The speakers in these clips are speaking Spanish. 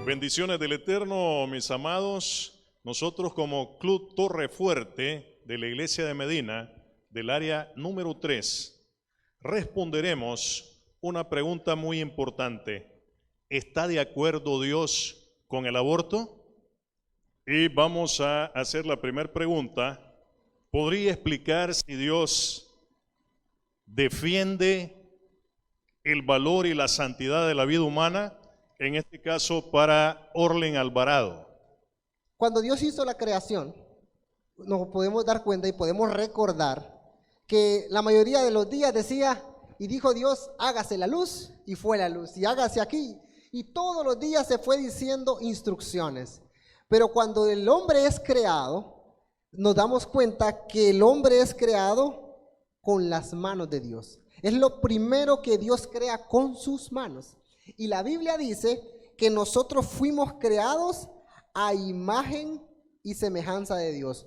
Bendiciones del Eterno, mis amados. Nosotros como Club Torre Fuerte de la Iglesia de Medina, del área número 3, responderemos una pregunta muy importante. ¿Está de acuerdo Dios con el aborto? Y vamos a hacer la primera pregunta. ¿Podría explicar si Dios defiende el valor y la santidad de la vida humana? En este caso para Orlen Alvarado. Cuando Dios hizo la creación, nos podemos dar cuenta y podemos recordar que la mayoría de los días decía, y dijo Dios, hágase la luz, y fue la luz, y hágase aquí. Y todos los días se fue diciendo instrucciones. Pero cuando el hombre es creado, nos damos cuenta que el hombre es creado con las manos de Dios. Es lo primero que Dios crea con sus manos. Y la Biblia dice que nosotros fuimos creados a imagen y semejanza de Dios.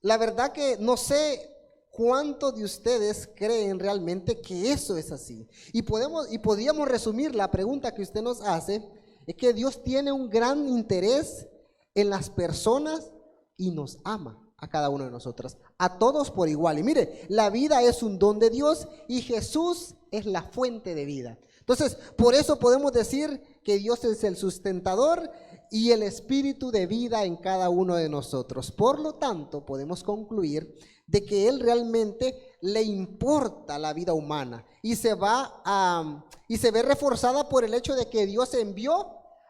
La verdad que no sé cuántos de ustedes creen realmente que eso es así. Y podríamos resumir la pregunta que usted nos hace, es que Dios tiene un gran interés en las personas y nos ama a cada uno de nosotros, a todos por igual. Y mire, la vida es un don de Dios y Jesús es la fuente de vida. Entonces, por eso podemos decir que Dios es el sustentador y el espíritu de vida en cada uno de nosotros. Por lo tanto, podemos concluir de que Él realmente le importa la vida humana y se ve reforzada por el hecho de que Dios envió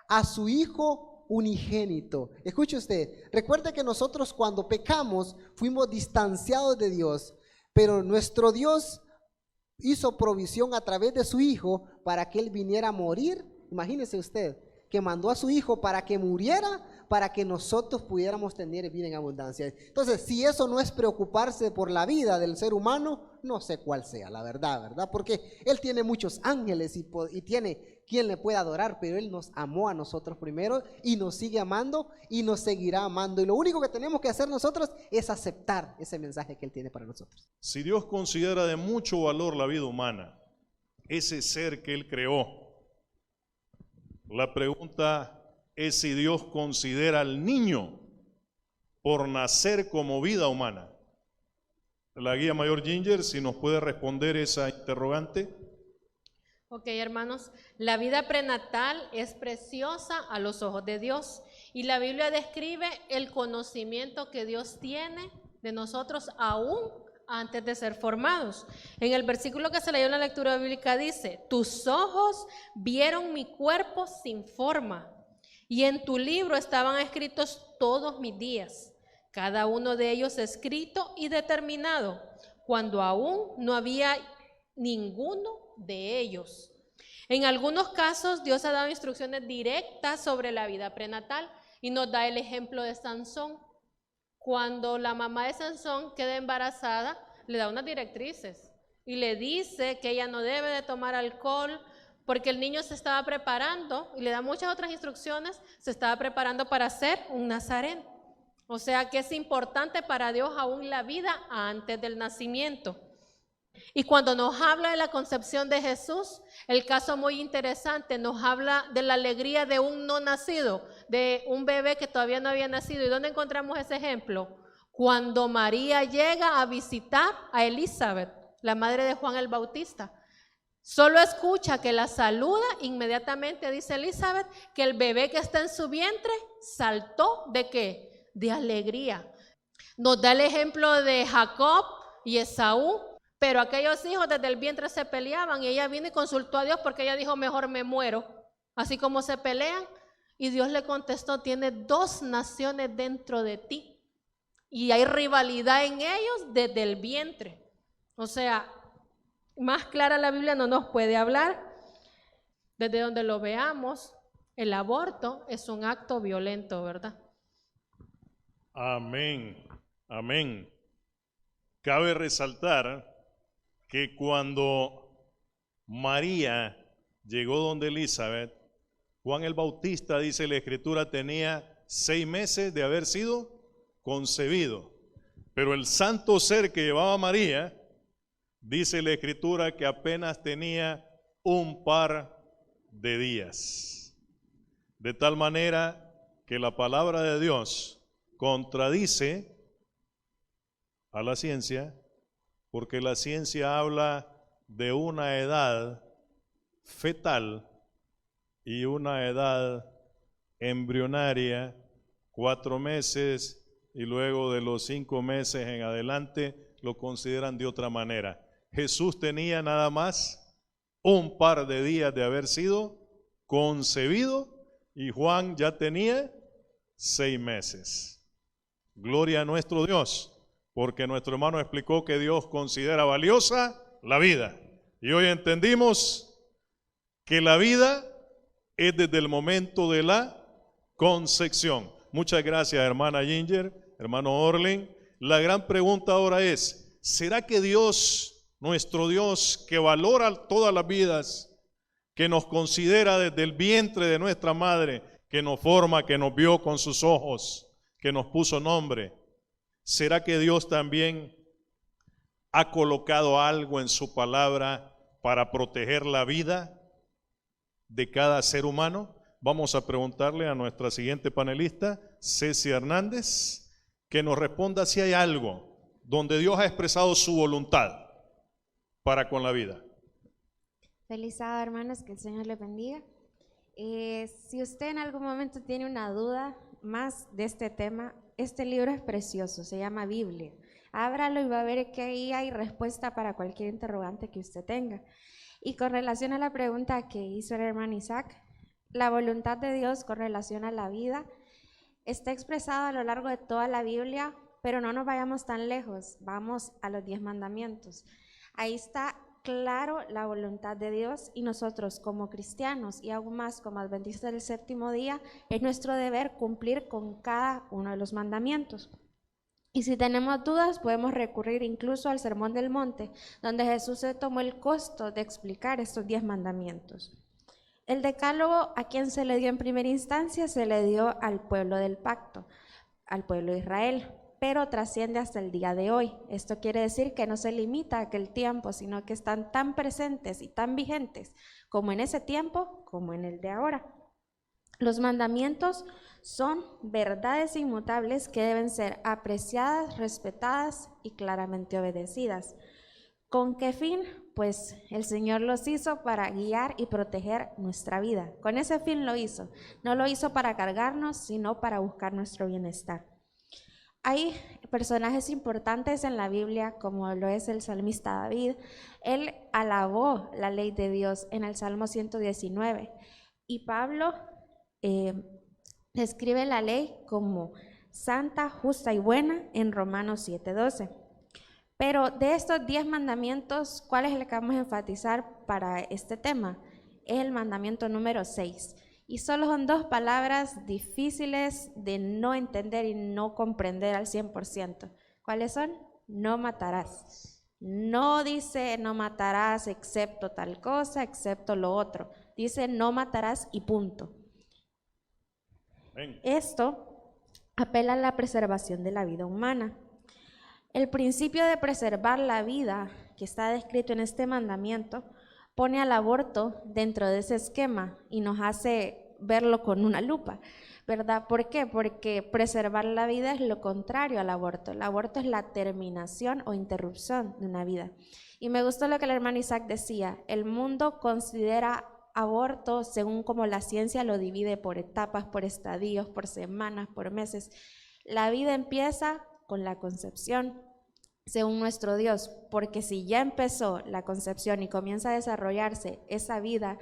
a su Hijo unigénito. Escuche usted, recuerde que nosotros cuando pecamos fuimos distanciados de Dios, pero nuestro Dios hizo provisión a través de su Hijo para que Él viniera a morir. Imagínese usted, que mandó a su Hijo para que muriera, para que nosotros pudiéramos tener vida en abundancia. Entonces, si eso no es preocuparse por la vida del ser humano, no sé cuál sea, la verdad, porque Él tiene muchos ángeles y tiene quien le pueda adorar, pero Él nos amó a nosotros primero y nos sigue amando y nos seguirá amando. Y lo único que tenemos que hacer nosotros es aceptar ese mensaje que Él tiene para nosotros. Si Dios considera de mucho valor la vida humana, ese ser que Él creó, la pregunta es si Dios considera al niño por nacer como vida humana. La guía mayor Ginger, si nos puede responder esa interrogante. Ok, hermanos, la vida prenatal es preciosa a los ojos de Dios y la Biblia describe el conocimiento que Dios tiene de nosotros aún antes de ser formados. En el versículo que se leyó en la lectura bíblica dice, tus ojos vieron mi cuerpo sin forma y en tu libro estaban escritos todos mis días, cada uno de ellos escrito y determinado, cuando aún no había ninguno de ellos. En algunos casos Dios ha dado instrucciones directas sobre la vida prenatal y nos da el ejemplo de Sansón. Cuando la mamá de Sansón queda embarazada, le da unas directrices y le dice que ella no debe de tomar alcohol porque el niño se estaba preparando, y le da muchas otras instrucciones, se estaba preparando para ser un nazareno. O sea que es importante para Dios aún la vida antes del nacimiento. Y cuando nos habla de la concepción de Jesús, el caso muy interesante, nos habla de la alegría de un no nacido, de un bebé que todavía no había nacido. ¿Y dónde encontramos ese ejemplo? Cuando María llega a visitar a Elizabeth, la madre de Juan el Bautista. Solo escucha que la saluda, inmediatamente dice Elizabeth que el bebé que está en su vientre saltó ¿de qué? De alegría. Nos da el ejemplo de Jacob y Esaú. Pero aquellos hijos desde el vientre se peleaban y ella vino y consultó a Dios porque ella dijo, mejor me muero, así como se pelean. Y Dios le contestó, tienes 2 naciones dentro de ti y hay rivalidad en ellos desde el vientre. O sea, más clara la Biblia no nos puede hablar. Desde donde lo veamos, el aborto es un acto violento, ¿verdad? Amén, amén. Cabe resaltar que cuando María llegó donde Elizabeth, Juan el Bautista, dice la Escritura, tenía 6 meses de haber sido concebido. Pero el santo ser que llevaba María, dice la Escritura, que apenas tenía un par de días. De tal manera que la palabra de Dios contradice a la ciencia, porque la ciencia habla de una edad fetal y una edad embrionaria, 4 meses, y luego de los 5 meses en adelante lo consideran de otra manera. Jesús tenía nada más un par de días de haber sido concebido y Juan ya tenía 6 meses. Gloria a nuestro Dios, porque nuestro hermano explicó que Dios considera valiosa la vida. Y hoy entendimos que la vida es desde el momento de la concepción. Muchas gracias, hermana Ginger, hermano Orlin. La gran pregunta ahora es, ¿será que Dios, nuestro Dios, que valora todas las vidas, que nos considera desde el vientre de nuestra madre, que nos forma, que nos vio con sus ojos, que nos puso nombre, ¿será que Dios también ha colocado algo en su palabra para proteger la vida de cada ser humano? Vamos a preguntarle a nuestra siguiente panelista, Ceci Hernández, que nos responda si hay algo donde Dios ha expresado su voluntad para con la vida. Feliz sábado, hermanos, que el Señor les bendiga. Si usted en algún momento tiene una duda más de este tema, este libro es precioso, se llama Biblia. Ábralo y va a ver que ahí hay respuesta para cualquier interrogante que usted tenga. Y con relación a la pregunta que hizo el hermano Isaac, la voluntad de Dios con relación a la vida está expresada a lo largo de toda la Biblia, pero no nos vayamos tan lejos, vamos a los 10 mandamientos. Ahí está claro la voluntad de Dios y nosotros como cristianos y aún más como adventistas del séptimo día, es nuestro deber cumplir con cada uno de los mandamientos. Y si tenemos dudas, podemos recurrir incluso al Sermón del Monte, donde Jesús se tomó el costo de explicar estos 10 mandamientos. El decálogo, ¿a quién se le dio en primera instancia? Se le dio al pueblo del pacto, al pueblo de Israel, pero trasciende hasta el día de hoy. Esto quiere decir que no se limita a aquel tiempo, sino que están tan presentes y tan vigentes como en ese tiempo, como en el de ahora. Los mandamientos son verdades inmutables que deben ser apreciadas, respetadas y claramente obedecidas. ¿Con qué fin? Pues el Señor los hizo para guiar y proteger nuestra vida. Con ese fin lo hizo. No lo hizo para cargarnos, sino para buscar nuestro bienestar. Hay personajes importantes en la Biblia, como lo es el salmista David. Él alabó la ley de Dios en el Salmo 119. Y Pablo describe la ley como santa, justa y buena en Romanos 7:12. Pero de estos 10 mandamientos, ¿cuál es el que vamos a enfatizar para este tema? Es el mandamiento número 6. Y solo son 2 palabras difíciles de no entender y no comprender al 100%. ¿Cuáles son? No matarás. No dice no matarás excepto tal cosa, excepto lo otro. Dice no matarás y punto. Esto apela a la preservación de la vida humana. El principio de preservar la vida que está descrito en este mandamiento pone al aborto dentro de ese esquema y nos hace verlo con una lupa, ¿verdad? ¿Por qué? Porque preservar la vida es lo contrario al aborto. El aborto es la terminación o interrupción de una vida. Y me gustó lo que el hermano Isaac decía, el mundo considera aborto según como la ciencia lo divide por etapas, por estadios, por semanas, por meses. La vida empieza con la concepción, según nuestro Dios, porque si ya empezó la concepción y comienza a desarrollarse esa vida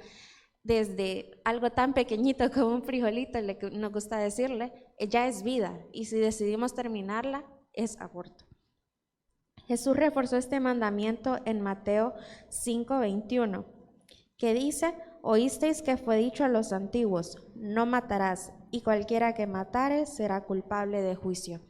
desde algo tan pequeñito como un frijolito, nos gusta decirle, ya es vida, y si decidimos terminarla, es aborto. Jesús reforzó este mandamiento en Mateo 5:21, que dice, oísteis que fue dicho a los antiguos, no matarás, y cualquiera que matare será culpable de juicio.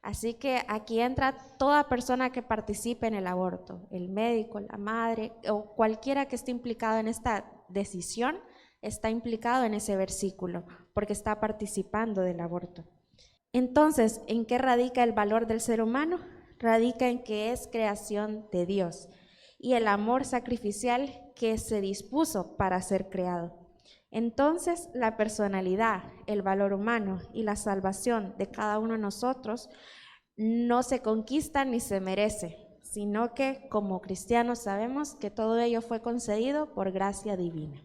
Así que aquí entra toda persona que participe en el aborto, el médico, la madre o cualquiera que esté implicado en esta decisión, está implicado en ese versículo, porque está participando del aborto. Entonces, ¿en qué radica el valor del ser humano? Radica en que es creación de Dios. Y el amor sacrificial que se dispuso para ser creado. Entonces, la personalidad, el valor humano y la salvación de cada uno de nosotros no se conquista ni se merece, sino que como cristianos sabemos que todo ello fue concedido por gracia divina.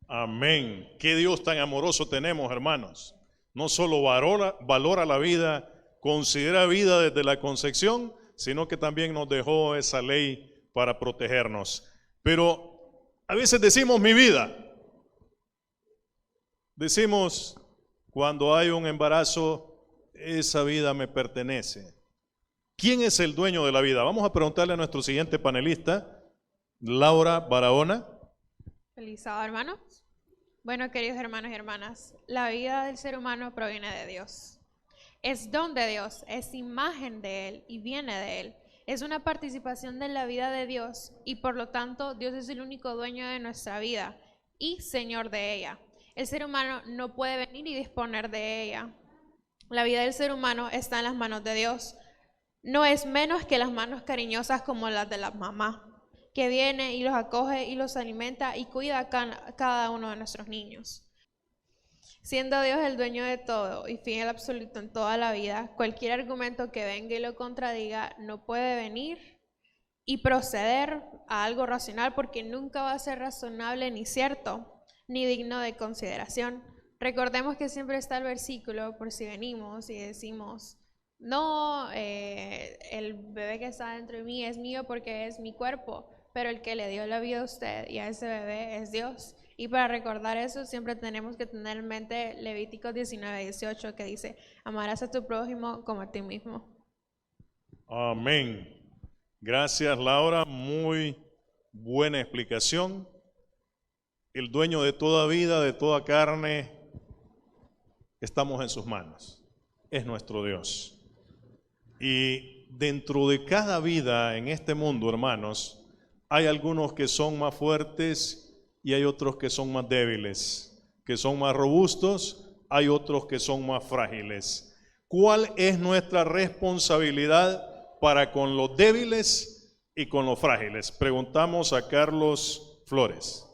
Amén. Qué Dios tan amoroso tenemos, hermanos. No solo valora la vida, considera vida desde la concepción, sino que también nos dejó esa ley para protegernos. Pero a veces decimos mi vida. Decimos cuando hay un embarazo, esa vida me pertenece. ¿Quién es el dueño de la vida? Vamos a preguntarle a nuestro siguiente panelista, Laura Barahona. Feliz sábado, hermanos. Bueno, queridos hermanos y hermanas, la vida del ser humano proviene de Dios. Es don de Dios, es imagen de Él y viene de Él. Es una participación de la vida de Dios y por lo tanto Dios es el único dueño de nuestra vida y Señor de ella. El ser humano no puede venir y disponer de ella. La vida del ser humano está en las manos de Dios. No es menos que las manos cariñosas como las de la mamá, que viene y los acoge y los alimenta y cuida a cada uno de nuestros niños. Siendo Dios el dueño de todo y fiel absoluto en toda la vida, cualquier argumento que venga y lo contradiga no puede venir y proceder a algo racional porque nunca va a ser razonable ni cierto, ni digno de consideración. Recordemos que siempre está el versículo por si venimos y decimos, no, el bebé que está dentro de mí es mío porque es mi cuerpo, pero el que le dio la vida a usted y a ese bebé es Dios. Y para recordar eso siempre tenemos que tener en mente Levíticos 19:18 que dice, amarás a tu prójimo como a ti mismo. Amén. Gracias, Laura. Muy buena explicación. El dueño de toda vida, de toda carne, estamos en sus manos. Es nuestro Dios. Y dentro de cada vida en este mundo, hermanos, hay algunos que son más fuertes y hay otros que son más débiles, que son más robustos, hay otros que son más frágiles. ¿Cuál es nuestra responsabilidad para con los débiles y con los frágiles? Preguntamos a Carlos Flores.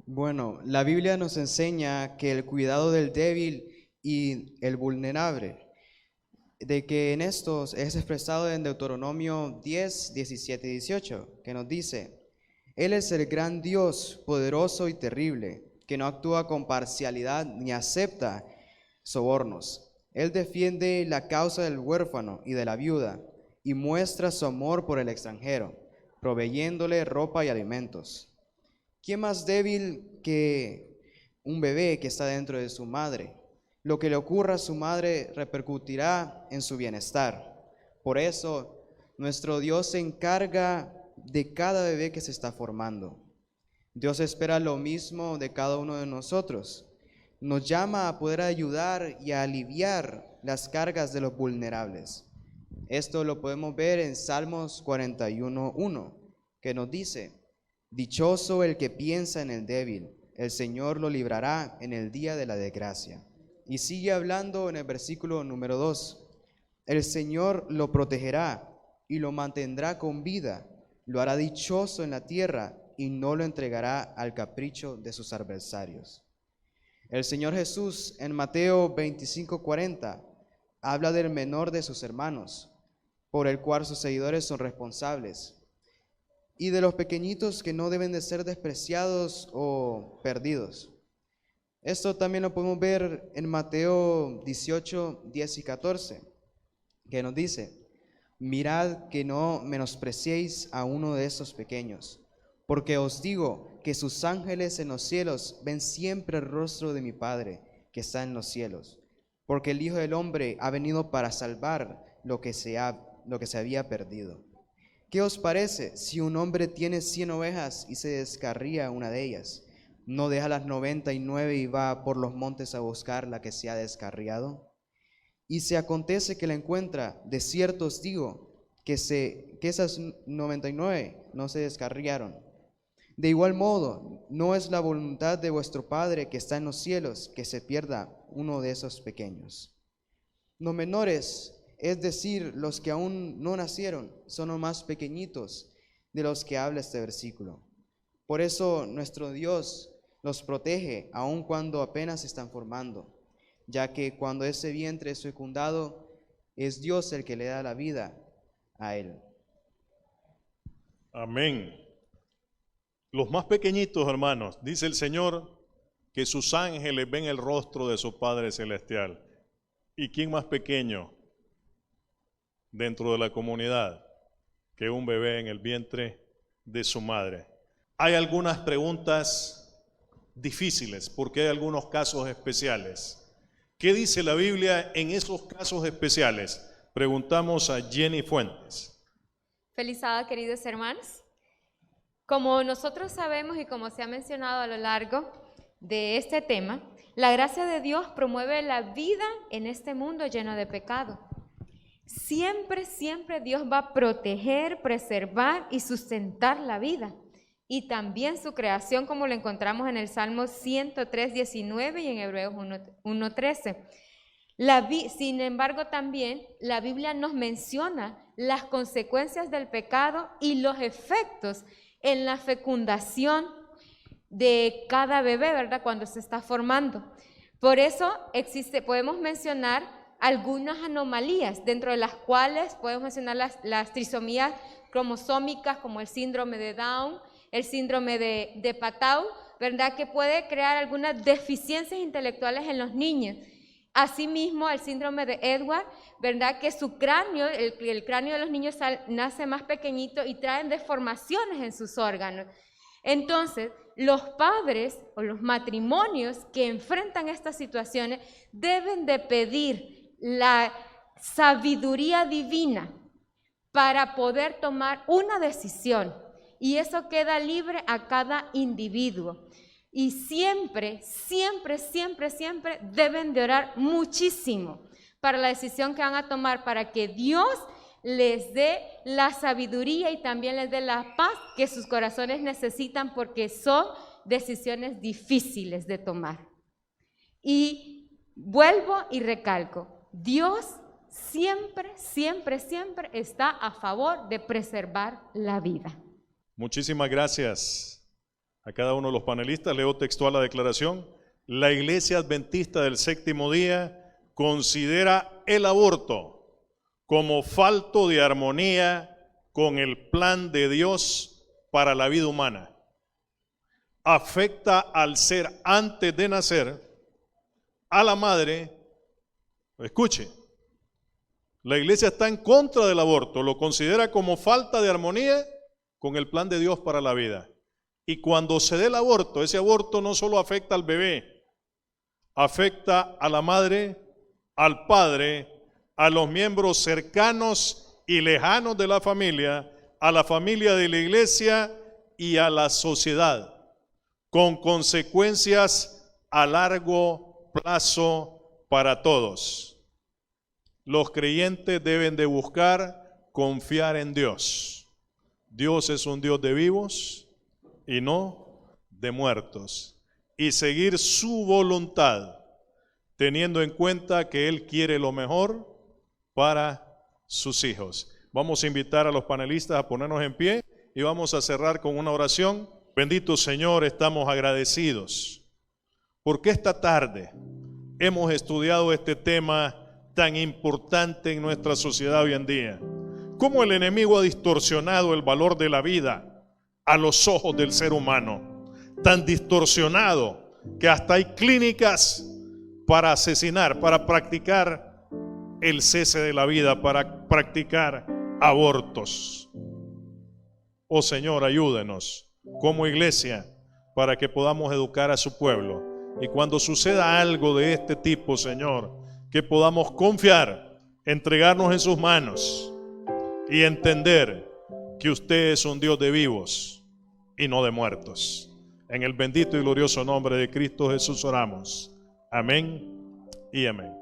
Bueno, la Biblia nos enseña que el cuidado del débil y el vulnerable, de que en estos es expresado en Deuteronomio 10, 17 y 18, que nos dice, Él es el gran Dios, poderoso y terrible, que no actúa con parcialidad ni acepta sobornos. Él defiende la causa del huérfano y de la viuda y muestra su amor por el extranjero, proveyéndole ropa y alimentos. ¿Quién más débil que un bebé que está dentro de su madre? Lo que le ocurra a su madre repercutirá en su bienestar. Por eso, nuestro Dios se encarga de cada bebé que se está formando. Dios espera lo mismo de cada uno de nosotros. Nos llama a poder ayudar y a aliviar las cargas de los vulnerables. Esto lo podemos ver en Salmos 41:1, que nos dice, dichoso el que piensa en el débil, el Señor lo librará en el día de la desgracia. Y sigue hablando en el versículo número 2, el Señor lo protegerá y lo mantendrá con vida, lo hará dichoso en la tierra y no lo entregará al capricho de sus adversarios. El Señor Jesús en Mateo 25:40 habla del menor de sus hermanos, por el cual sus seguidores son responsables, y de los pequeñitos que no deben de ser despreciados o perdidos. Esto también lo podemos ver en Mateo 18, 10 y 14, que nos dice, mirad que no menospreciéis a uno de estos pequeños, porque os digo que sus ángeles en los cielos ven siempre el rostro de mi Padre que está en los cielos, porque el Hijo del Hombre ha venido para salvar lo que se había perdido. ¿Qué os parece si un hombre tiene 100 ovejas y se descarría una de ellas? ¿No deja las 99 y va por los montes a buscar la que se ha descarriado? Y si acontece que la encuentra, de cierto os digo que esas 99 no se descarriaron. De igual modo, no es la voluntad de vuestro Padre que está en los cielos que se pierda uno de esos pequeños. Los menores, es decir, los que aún no nacieron, son los más pequeñitos, de los que habla este versículo. Por eso nuestro Dios los protege aun cuando apenas se están formando, ya que cuando ese vientre es fecundado, es Dios el que le da la vida a él. Amén. Los más pequeñitos, hermanos, dice el Señor, que sus ángeles ven el rostro de su Padre Celestial. ¿Y quién más pequeño dentro de la comunidad que un bebé en el vientre de su madre? Hay algunas preguntas difíciles porque hay algunos casos especiales. ¿Qué dice la Biblia en esos casos especiales? Preguntamos a Jenny Fuentes. Feliz sábado, queridos hermanos. Como nosotros sabemos y como se ha mencionado a lo largo de este tema, la gracia de Dios promueve la vida en este mundo lleno de pecado. Siempre, siempre Dios va a proteger, preservar y sustentar la vida. Y también su creación, como lo encontramos en el Salmo 103:19 y en Hebreos 1:13. Sin embargo, también la Biblia nos menciona las consecuencias del pecado y los efectos en la fecundación de cada bebé, ¿verdad? Cuando se está formando. Por eso podemos mencionar algunas anomalías, dentro de las cuales podemos mencionar las trisomías cromosómicas, como el síndrome de Down, el síndrome de Patau, ¿verdad? Que puede crear algunas deficiencias intelectuales en los niños. Asimismo, el síndrome de Edward, ¿verdad? Que su cráneo, el cráneo de los niños nace más pequeñito y traen deformaciones en sus órganos. Entonces, los padres o los matrimonios que enfrentan estas situaciones deben de pedir la sabiduría divina para poder tomar una decisión, y eso queda libre a cada individuo. Y siempre, siempre, siempre, siempre deben de orar muchísimo para la decisión que van a tomar, para que Dios les dé la sabiduría y también les dé la paz que sus corazones necesitan, porque son decisiones difíciles de tomar. Y vuelvo y recalco, Dios siempre, siempre, siempre está a favor de preservar la vida. Muchísimas gracias a cada uno de los panelistas. Leo textual la declaración. La Iglesia Adventista del Séptimo Día considera el aborto como falto de armonía con el plan de Dios para la vida humana. Afecta al ser antes de nacer, a la madre. Escuche, la Iglesia está en contra del aborto, lo considera como falta de armonía con el plan de Dios para la vida. Y cuando se dé el aborto, ese aborto no solo afecta al bebé, afecta a la madre, al padre, a los miembros cercanos y lejanos de la familia, a la familia de la iglesia y a la sociedad, con consecuencias a largo plazo para todos. Los creyentes deben de buscar confiar en Dios. Dios es un Dios de vivos y no de muertos, y seguir su voluntad, teniendo en cuenta que Él quiere lo mejor para sus hijos. Vamos a invitar a los panelistas a ponernos en pie y vamos a cerrar con una oración. Bendito Señor, estamos agradecidos porque esta tarde hemos estudiado este tema tan importante en nuestra sociedad hoy en día. Cómo el enemigo ha distorsionado el valor de la vida a los ojos del ser humano, tan distorsionado que hasta hay clínicas para asesinar, para practicar el cese de la vida, para practicar abortos. Oh Señor, ayúdenos como iglesia para que podamos educar a su pueblo, y cuando suceda algo de este tipo, Señor, que podamos confiar, entregarnos en sus manos y entender que usted es un Dios de vivos y no de muertos. En el bendito y glorioso nombre de Cristo Jesús oramos. Amén y amén.